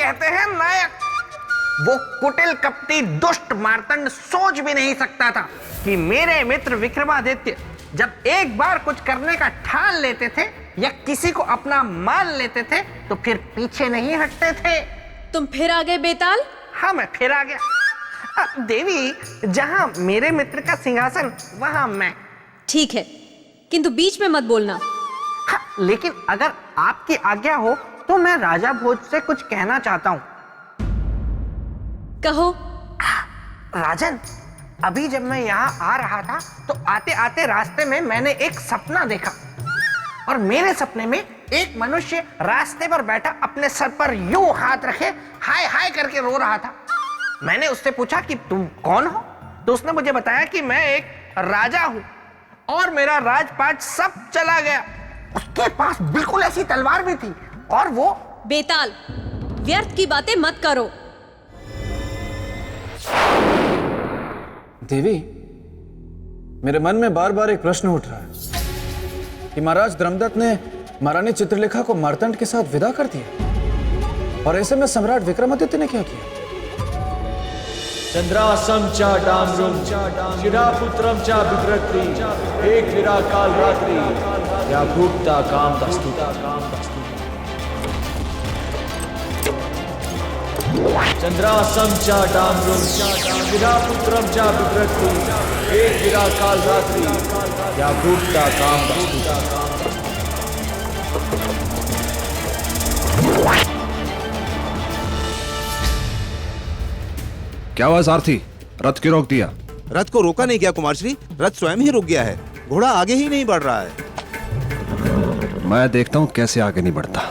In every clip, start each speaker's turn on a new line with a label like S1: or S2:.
S1: कहते हैं नायक। वो कुटिल कपटी दुष्ट मार्तंड सोच भी नहीं सकता था कि मेरे मित्र विक्रमादित्य जब एक बार कुछ करने का ठान लेते थे या किसी को अपना मान लेते थे तो फिर पीछे नहीं हटते थे।
S2: तुम फिर आ गए बेताल?
S1: हाँ, मैं फिर आ गया। देवी, जहां मेरे मित्र का सिंहासन वहां मैं।
S2: ठीक है, किंतु बीच में मत बोलना।
S1: हाँ, लेकिन अगर आपकी आज्ञा हो तो मैं राजा भोज से कुछ कहना चाहता हूँ।
S2: कहो।
S1: राजन, अभी जब मैं यहाँ आ रहा था तो आते आते रास्ते में मैंने एक सपना देखा और मेरे सपने में एक मनुष्य रास्ते पर बैठा अपने सर पर यूं हाथ रखे हाय हाय करके रो रहा था। मैंने उससे पूछा कि तुम कौन हो, तो उसने मुझे बताया कि मैं एक राजा हूं और मेरा राजपाट सब चला गया। उसके पास बिल्कुल ऐसी तलवार भी थी और वो।
S2: बेताल, व्यर्थ की बातें मत करो।
S3: देवी, मेरे मन में बार बार एक प्रश्न उठ रहा है कि महाराज धर्मदत्त ने महारानी चित्रलेखा को मार्तंड के साथ विदा कर दिया और ऐसे में सम्राट विक्रमादित्य ने क्या किया?
S4: चंद्रासम च डामरुम शिरापुत्रम च बिभ्रति एक विरा काल रात्रि या भूक्ता काम दस्तुता। चंद्रासम च डामरुम शिरापुत्रम च बिभ्रति एक विरा काल रात्रि या भूक्ता काम दस्तुता।
S5: क्या हुआ सारथी, रथ क्यों रोक दिया?
S6: रथ को रोका नहीं गया कुमार श्री, रथ स्वयं ही रुक गया है। घोड़ा आगे ही नहीं बढ़ रहा है।
S5: मैं देखता हूं कैसे आगे नहीं बढ़ता।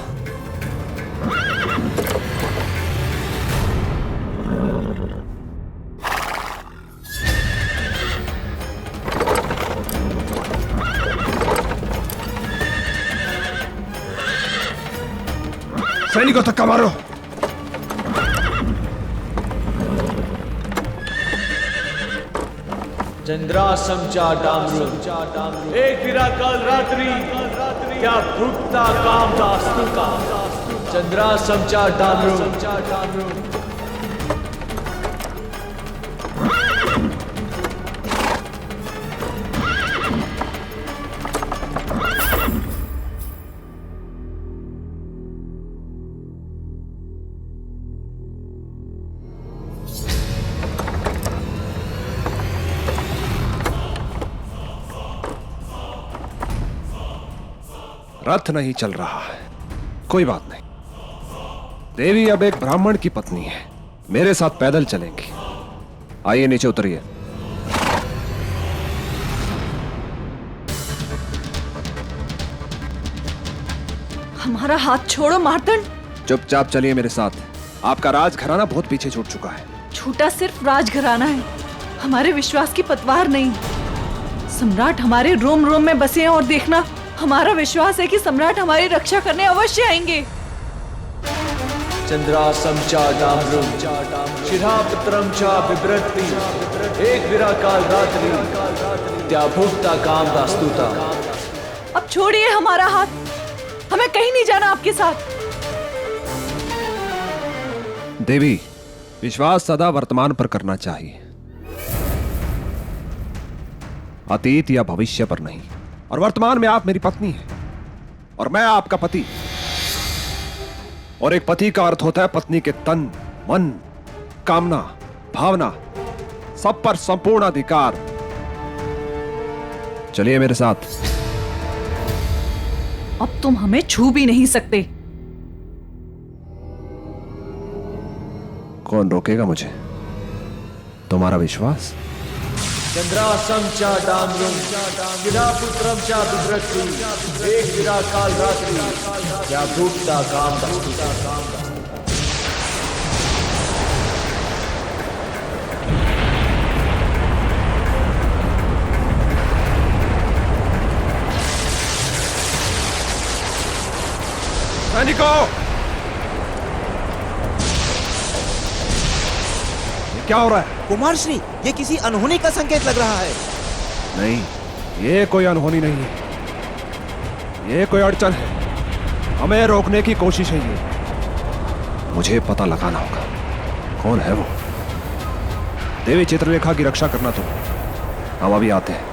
S5: सैनिकों धक्का मारो।
S4: चंद्रासम च डामरुम एक विरा काल रात्रि क्या भुक्ता काम दास्तुका। चंद्रासम च डामरुम।
S5: रथ नहीं चल रहा है, कोई बात नहीं। देवी अब एक ब्राह्मण की पत्नी है, मेरे साथ पैदल चलेंगी। आइए नीचे उतरिए।
S7: हमारा हाथ छोड़ो मार्तंड।
S5: चुपचाप चलिए मेरे साथ। आपका राजघराना बहुत पीछे छूट चुका है।
S7: छूटा सिर्फ राजघराना है, हमारे विश्वास की पतवार नहीं। सम्राट हमारे रोम रोम में बसे हैं और देखना, हमारा विश्वास है कि सम्राट हमारी रक्षा करने अवश्य आएंगे।
S4: चंद्रासम च डामरुम शिरापुत्रम च बिभ्रति एक विरा काल रात्रि त्या भुक्ता काम दास्तुता।
S7: अब छोड़िए हमारा हाथ, हमें कहीं नहीं जाना आपके साथ।
S5: देवी, विश्वास सदा वर्तमान पर करना चाहिए, अतीत या भविष्य पर नहीं। और वर्तमान में आप मेरी पत्नी हैं और मैं आपका पति। और एक पति का अर्थ होता है पत्नी के तन, मन, कामना, भावना सब पर संपूर्ण अधिकार। चलिए मेरे साथ।
S7: अब तुम हमें छू भी नहीं सकते।
S5: कौन रोकेगा मुझे? तुम्हारा विश्वास?
S4: चंद्रासम च डामरुम शिरापुत्रम च बिभ्रति एक विरा काल रात्रि क्या भूक्ता काम दस्तुता।
S5: सैनिकों, क्या हो रहा है?
S6: कुमार श्री, ये किसी अनहोनी का संकेत लग रहा है।
S5: नहीं, ये कोई अनहोनी नहीं है, ये कोई अड़चन है। हमें रोकने की कोशिश है ये। मुझे पता लगाना होगा कौन है वो। देवी चित्रलेखा की रक्षा करना तुम, हम अभी आते हैं।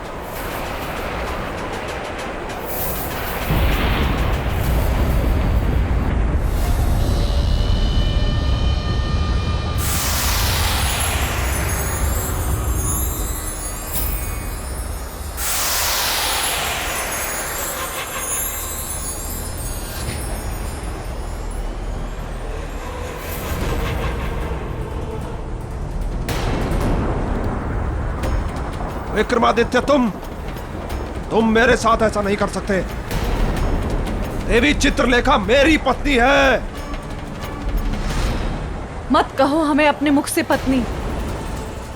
S5: विक्रमादित्य, तुम मेरे साथ ऐसा नहीं कर सकते। देवी चित्रलेखा मेरी पत्नी है।
S7: मत कहो हमें अपने मुख से पत्नी,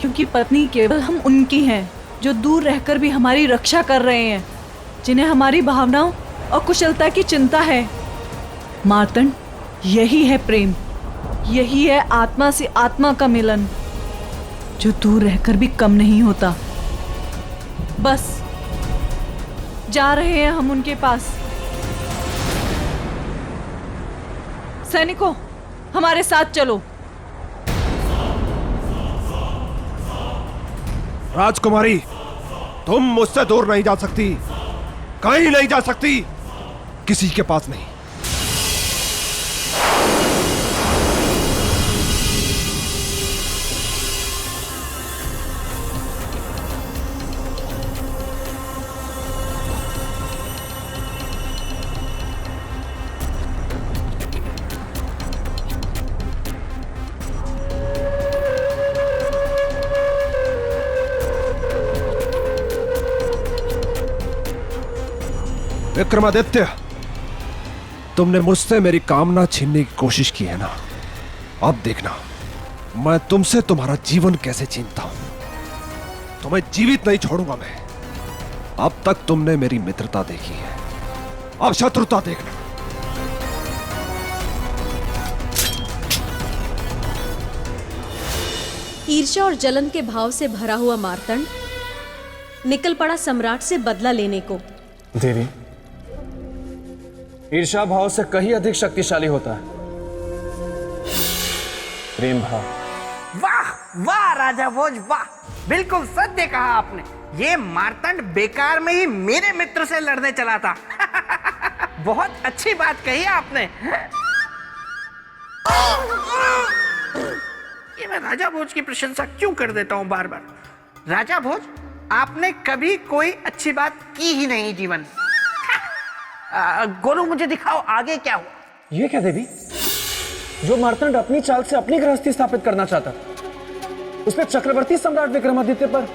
S7: क्योंकि पत्नी केवल हम उनकी हैं जो दूर रहकर भी हमारी रक्षा कर रहे हैं, जिन्हें हमारी भावनाओं और कुशलता की चिंता है। मार्तंड, यही है प्रेम, यही है आत्मा से आत्मा का मिलन, जो दूर रहकर भी कम नहीं होता। बस जा रहे हैं हम उनके पास। सैनिकों, हमारे साथ चलो।
S5: राजकुमारी, तुम मुझसे दूर नहीं जा सकती, कहीं नहीं जा सकती, किसी के पास नहीं। विक्रमादित्य, तुमने मुझसे मेरी कामना छीनने की कोशिश की है ना, अब देखना मैं तुमसे तुम्हारा जीवन कैसे छीनता हूं। तुम्हें जीवित नहीं छोड़ूंगा मैं। अब तक तुमने मेरी मित्रता देखी है, अब शत्रुता देखना।
S2: ईर्ष्या और जलन के भाव से भरा हुआ मार्तंड निकल पड़ा सम्राट से बदला लेने को।
S3: देवी, ईर्ष्या भाव से कहीं अधिक शक्तिशाली होता है प्रेम भाव।
S1: वाह वाह राजा भोज, वाह, बिल्कुल सत्य कहा आपने। ये मार्तंड बेकार में ही मेरे मित्र से लड़ने चला था। बहुत अच्छी बात कही आपने। ये मैं राजा भोज की प्रशंसा क्यों कर देता हूं बार बार। राजा भोज, आपने कभी कोई अच्छी बात की ही नहीं जीवन। गोलू, मुझे दिखाओ आगे क्या हुआ।
S3: ये क्या देवी, जो मार्तंड अपनी चाल से अपनी गृहस्थी स्थापित करना चाहता, उस पर चक्रवर्ती सम्राट विक्रमादित्य पर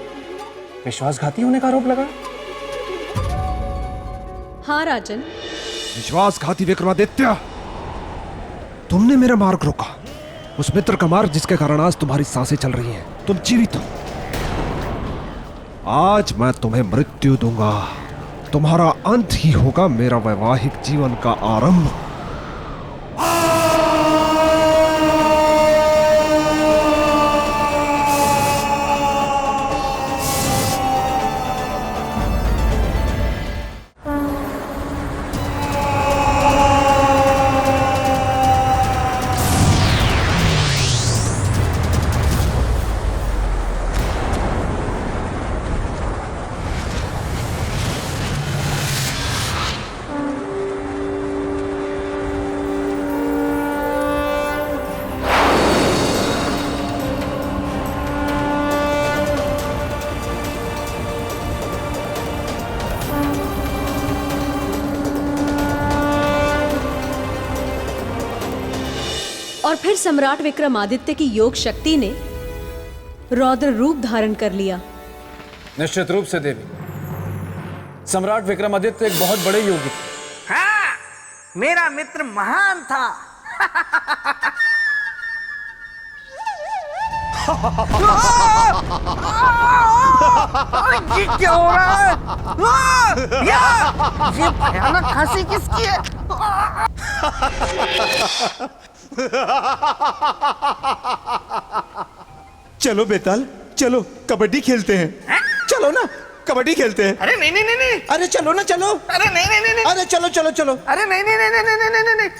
S3: विश्वासघाती होने का आरोप लगा।
S2: हाँ राजन।
S5: विश्वासघाती विक्रमादित्य, तुमने मेरा मार्ग रोका, उस मित्र का मार्ग जिसके कारण आज तुम्हारी सांसें चल रही हैं, तुम जीवित हो। आज मैं तुम्हें मृत्यु दूंगा, तुम्हारा अंत ही होगा मेरा वैवाहिक जीवन का आरंभ।
S2: और फिर सम्राट विक्रमादित्य की योग शक्ति ने रौद्र रूप धारण कर लिया।
S3: निश्चित रूप से देवी, सम्राट विक्रमादित्य एक बहुत बड़े योगी थे।
S1: हाँ, मेरा मित्र महान था। ये क्या हो रहा है? ये भयानक हंसी किसकी है?
S6: चलो बेताल, चलो कबड्डी खेलते हैं। चलो ना, कबड्डी खेलते हैं।
S1: अरे नहीं नहीं नहीं नहीं,
S6: अरे चलो ना, चलो।
S1: अरे नहीं नहीं नहीं नहीं,
S6: अरे चलो चलो चलो।
S1: अरे नहीं नहीं नहीं नहीं नहीं नहीं नहीं नहीं।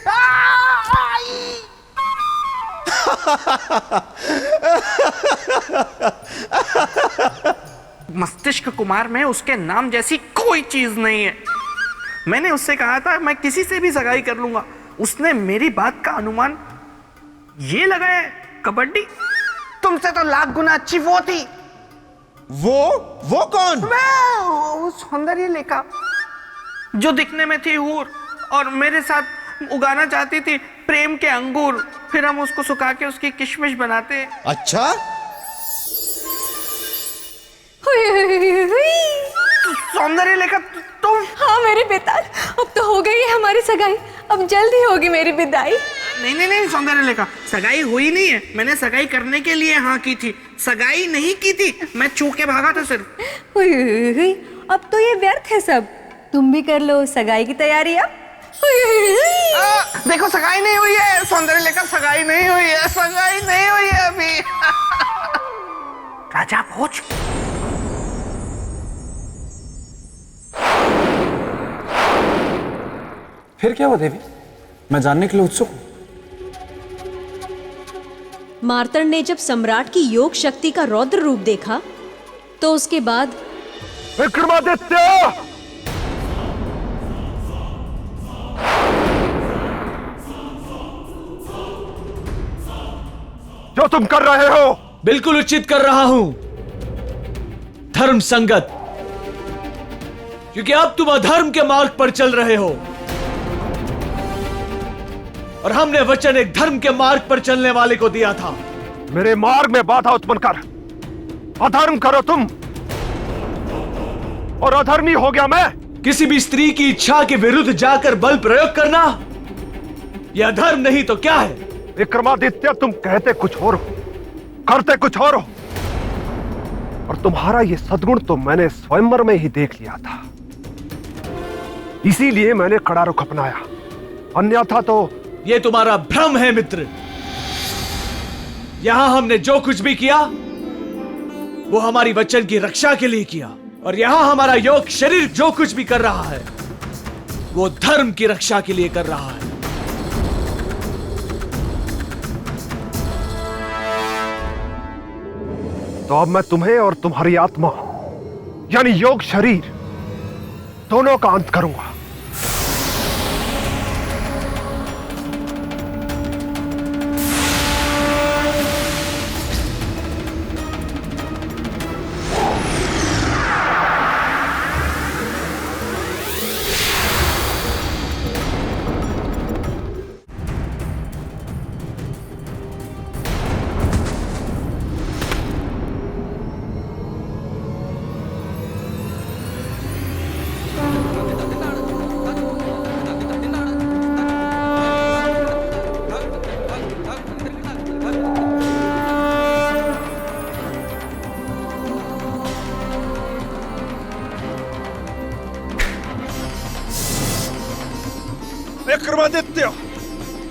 S1: मस्तिष्क कुमार में उसके नाम जैसी कोई चीज नहीं है। मैंने उससे कहा था मैं किसी से भी सगाई कर लूंगा। उसने मेरी बात का अनुमान ये लगाया कबड्डी। तुमसे तो लाख गुना अच्छी वो थी।
S6: वो कौन?
S1: वो सौंदर्य लेखा जो दिखने में थी हूर और मेरे साथ उगाना चाहती थी प्रेम के अंगूर। फिर हम उसको सुखा के उसकी किशमिश बनाते।
S6: अच्छा,
S1: सौंदर्य लेखा तुम?
S8: हाँ मेरे पिता, अब तो हो गई है हमारी सगाई, अब जल्द ही होगी मेरी विदाई।
S1: नहीं सौंदर्य लेखा, सगाई हुई नहीं है। मैंने सगाई करने के लिए हाँ की थी, सगाई नहीं की थी। मैं छू के भागा था सिर्फ।
S8: हुई, अब तो ये व्यर्थ है सब। तुम भी कर लो सगाई की तैयारी अब।
S1: देखो सगाई नहीं हुई है सौंदर्य लेखा, सगाई नहीं हुई है, सगाई नहीं हुई है अभी। राजा भोज,
S3: फिर क्या हुआ देवी? मैं जानने के लिए उत्सुक हूं।
S2: मार्तंड ने जब सम्राट की योग शक्ति का रौद्र रूप देखा तो उसके बाद
S5: विक्रमादित्य, जो तुम कर रहे हो
S4: बिल्कुल उचित कर रहा हूं, धर्म संगत, क्योंकि अब तुम अधर्म के मार्ग पर चल रहे हो और हमने वचन एक धर्म के मार्ग पर चलने वाले को दिया था।
S5: मेरे मार्ग में बाधा उत्पन्न कर अधर्म करो तुम, और अधर्मी हो गया मैं।
S4: किसी भी स्त्री की इच्छा के विरुद्ध जाकर बल प्रयोग करना यह धर्म नहीं तो क्या है?
S5: विक्रमादित्य, तुम कहते कुछ और हो, करते कुछ और हो, और तुम्हारा ये सद्गुण तो मैंने स्वयंवर में ही देख लिया था। इसीलिए मैंने कड़ा रुख अपनाया, अन्यथा तो
S4: यह तुम्हारा भ्रम है मित्र। यहां हमने जो कुछ भी किया वो हमारी वचन की रक्षा के लिए किया, और यहां हमारा योग शरीर जो कुछ भी कर रहा है वो धर्म की रक्षा के लिए कर रहा है।
S5: तो अब मैं तुम्हें और तुम्हारी आत्मा यानी योग शरीर दोनों का अंत करूंगा।
S9: विक्रमादित्य,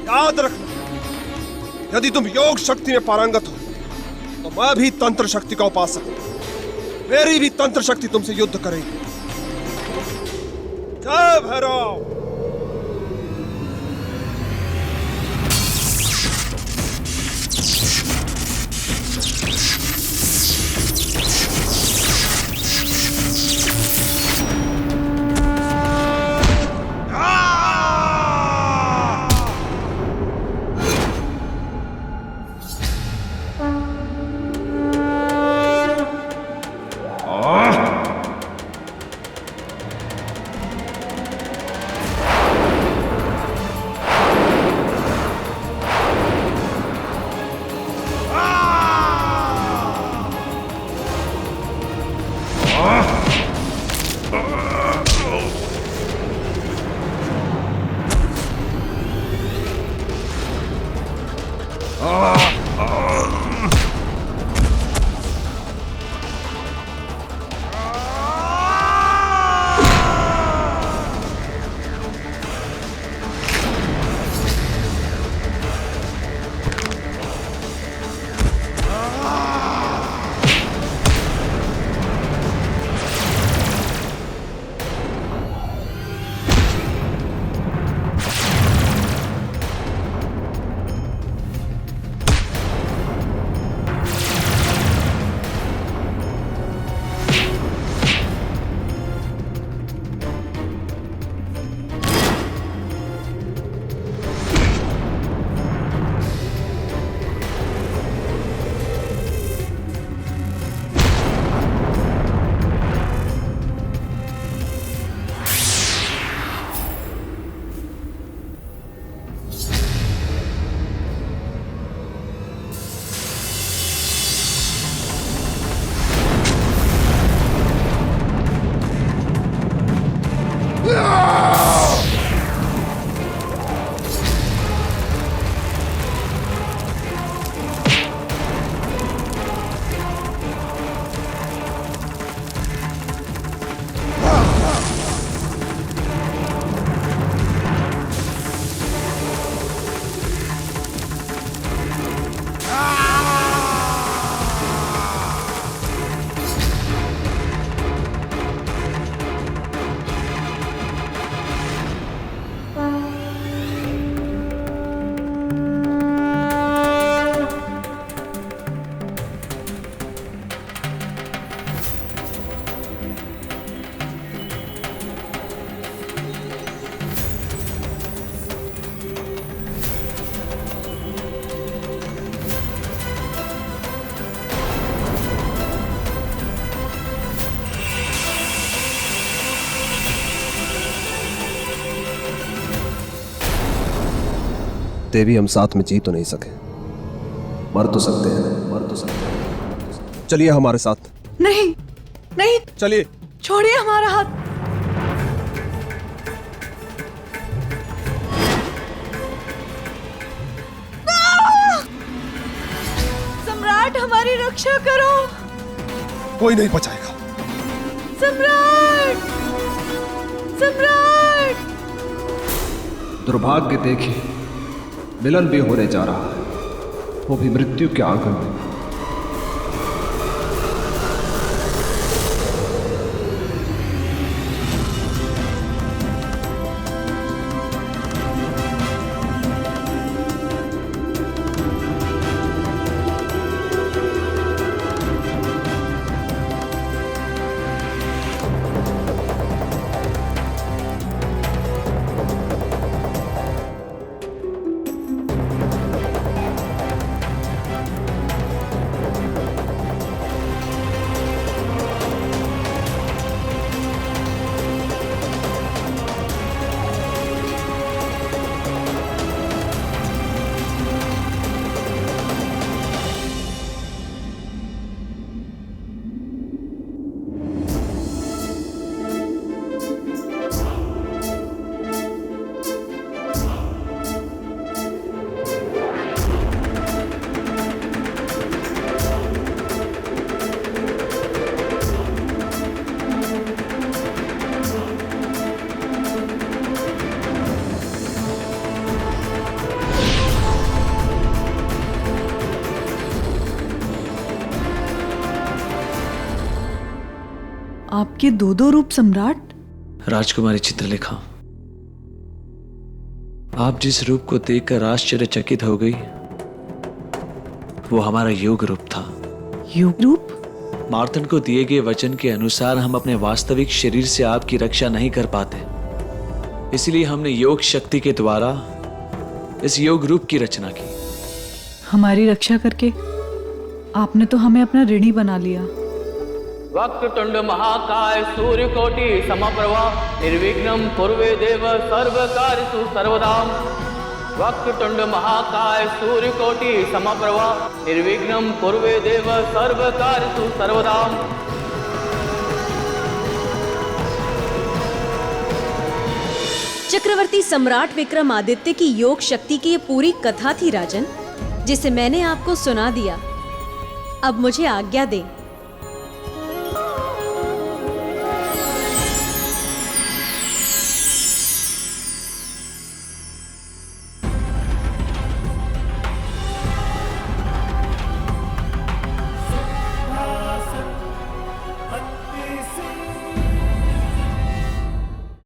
S9: याद रखना, यदि तुम योग शक्ति में पारंगत हो तो मैं भी तंत्र शक्ति का उपासक हूं। मेरी भी तंत्र शक्ति तुमसे युद्ध करेगी। जय भैरव।
S5: सकते भी हम साथ में जी तो नहीं सके। मर तो सकते हैं, मर तो सकते हैं। चलिए हमारे साथ।
S7: नहीं नहीं,
S5: चलिए।
S7: छोड़िए हमारा हाथ। सम्राट, हमारी रक्षा करो।
S9: कोई नहीं बचाएगा।
S7: सम्राट, सम्राट।
S5: दुर्भाग्य देखिए, मिलन भी होने जा रहा है, वो भी मृत्यु के आंगन में।
S7: आपके दो दो रूप सम्राट।
S4: राजकुमारी चित्रलेखा, आप जिस रूप को देखकर आश्चर्यचकित हो गई, वो हमारा योग रूप था।
S7: योग रूप?
S4: मार्तंड को दिए गए वचन के अनुसार हम अपने वास्तविक शरीर से आपकी रक्षा नहीं कर पाते, इसलिए हमने योग शक्ति के द्वारा इस योग रूप की रचना की।
S7: हमारी रक्षा करके आपने तो हमें अपना ऋणी बना लिया।
S10: वक्रतुंड महाकाय सूर्यकोटि समप्रभा निर्विघ्नं कुर्वे देव सर्वकार्येषु सर्वदा। वक्रतुंड महाकाय सूर्यकोटि समप्रभा निर्विघ्नं कुर्वे देव सर्वकार्येषु सर्वदा।
S2: चक्रवर्ती सम्राट विक्रमादित्य की योग शक्ति की ये पूरी कथा थी राजन, जिसे मैंने आपको सुना दिया। अब मुझे आज्ञा दें